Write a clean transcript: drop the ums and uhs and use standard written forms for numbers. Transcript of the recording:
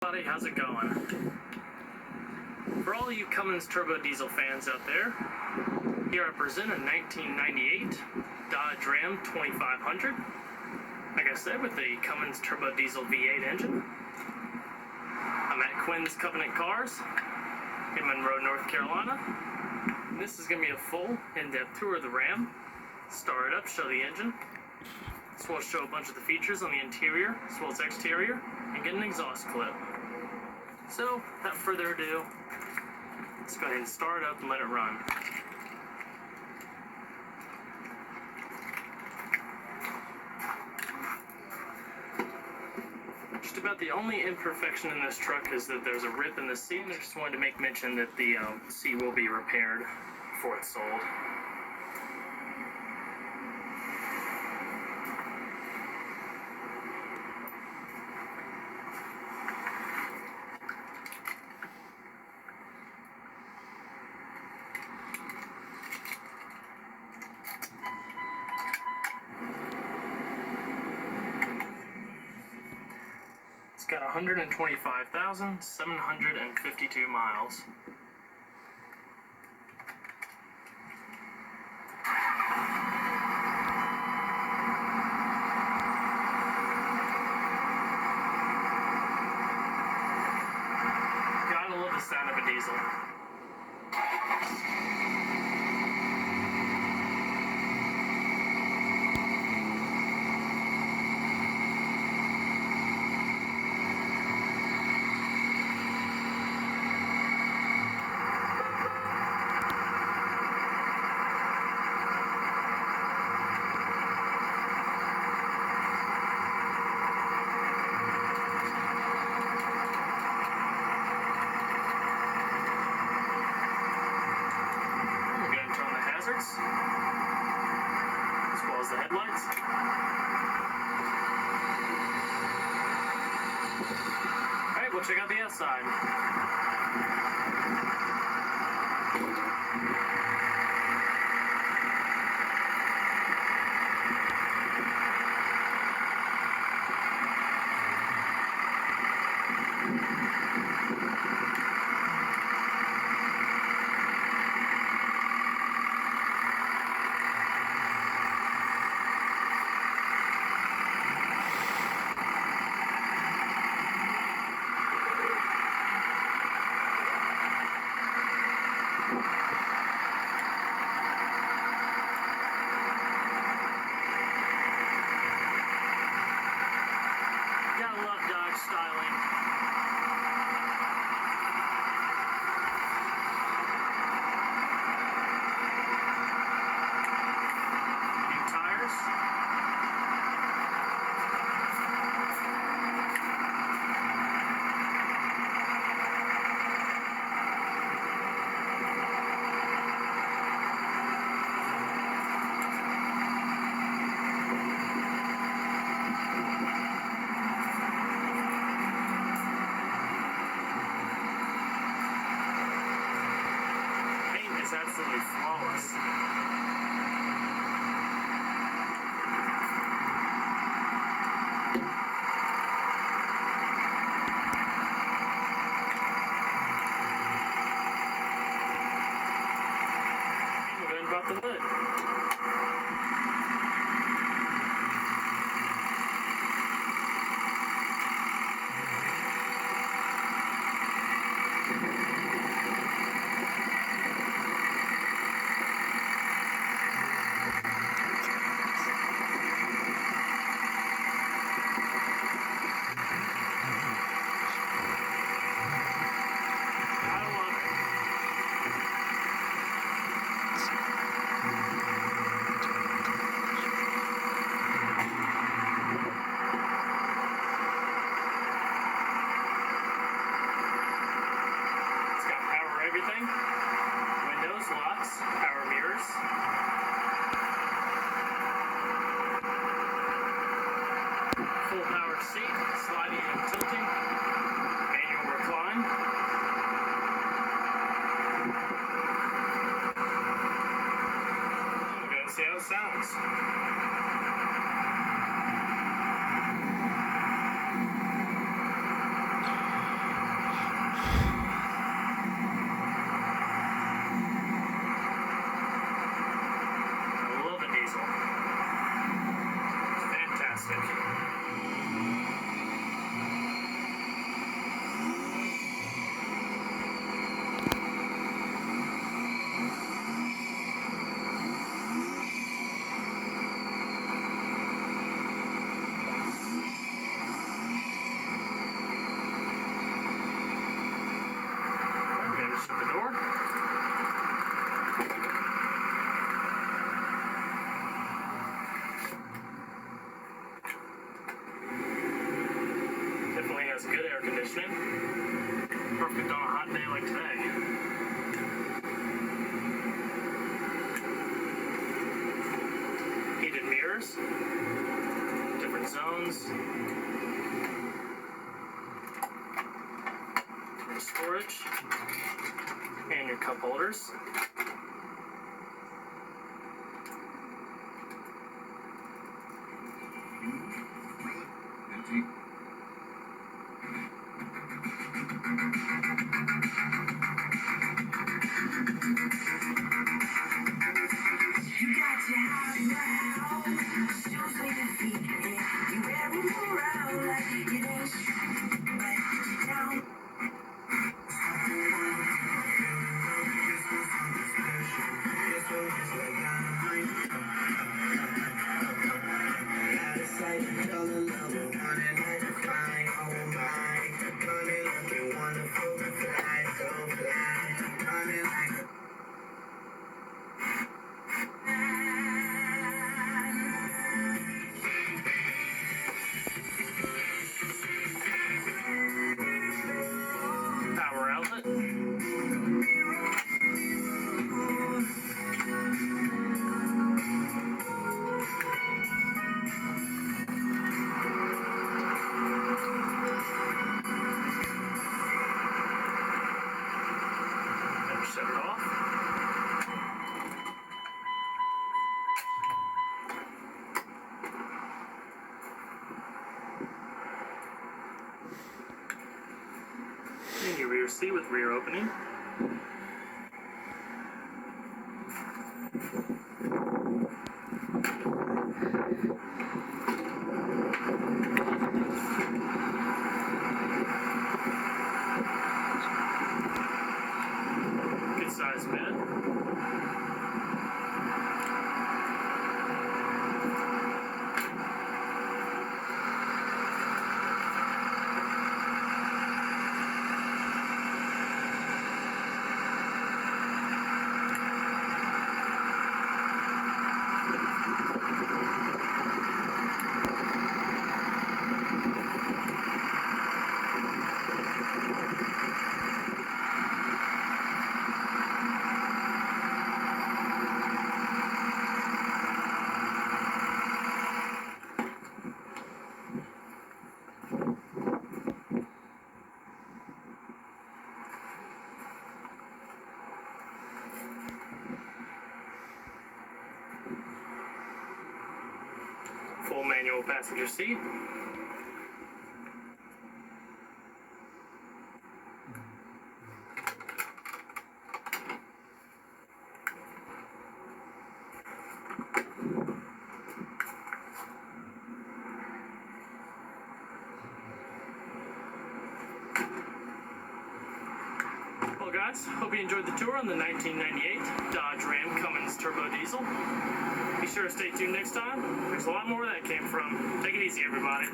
Buddy, how's it going? For all you Cummins turbo diesel fans out there, here I present a 1998 Dodge Ram 2500. Like I said, with the Cummins turbo diesel V8 engine. I'm at Quinn's Covenant Cars in Monroe, North Carolina. And this is going to be a full, in-depth tour of the Ram. Start it up, show the engine. This will show a bunch of the features on the interior as well as exterior, and get an exhaust clip. So, without further ado, let's go ahead and start it up and let it run. Just about the only imperfection in this truck is that there's a rip in the seat, and I just wanted to make mention that the seat will be repaired before it's sold. It's got 125,752 miles. Gotta love the sound of a diesel. As well as the headlights. Alright, we'll check out the outside. Gotta love Dodge styling. New tires. Is absolutely flawless. We'll go ahead and pop the lid. Everything. Windows, locks, power mirrors. Full power seat, sliding and tilting. Manual recline. We'll go and see how it sounds. Shut the door. Definitely has good air conditioning. Perfect on a hot day like today. Heated mirrors. Different zones. Different storage. And your cup holders. Power outlet. And shut it off. And your rear seat with rear opening. Good size bed. Full manual passenger seat. Well guys, hope you enjoyed the tour on the 1998 Dodge Ram Cummins Turbo Diesel. Be sure to stay tuned next time. There's a lot more where that came from. Take it easy, everybody.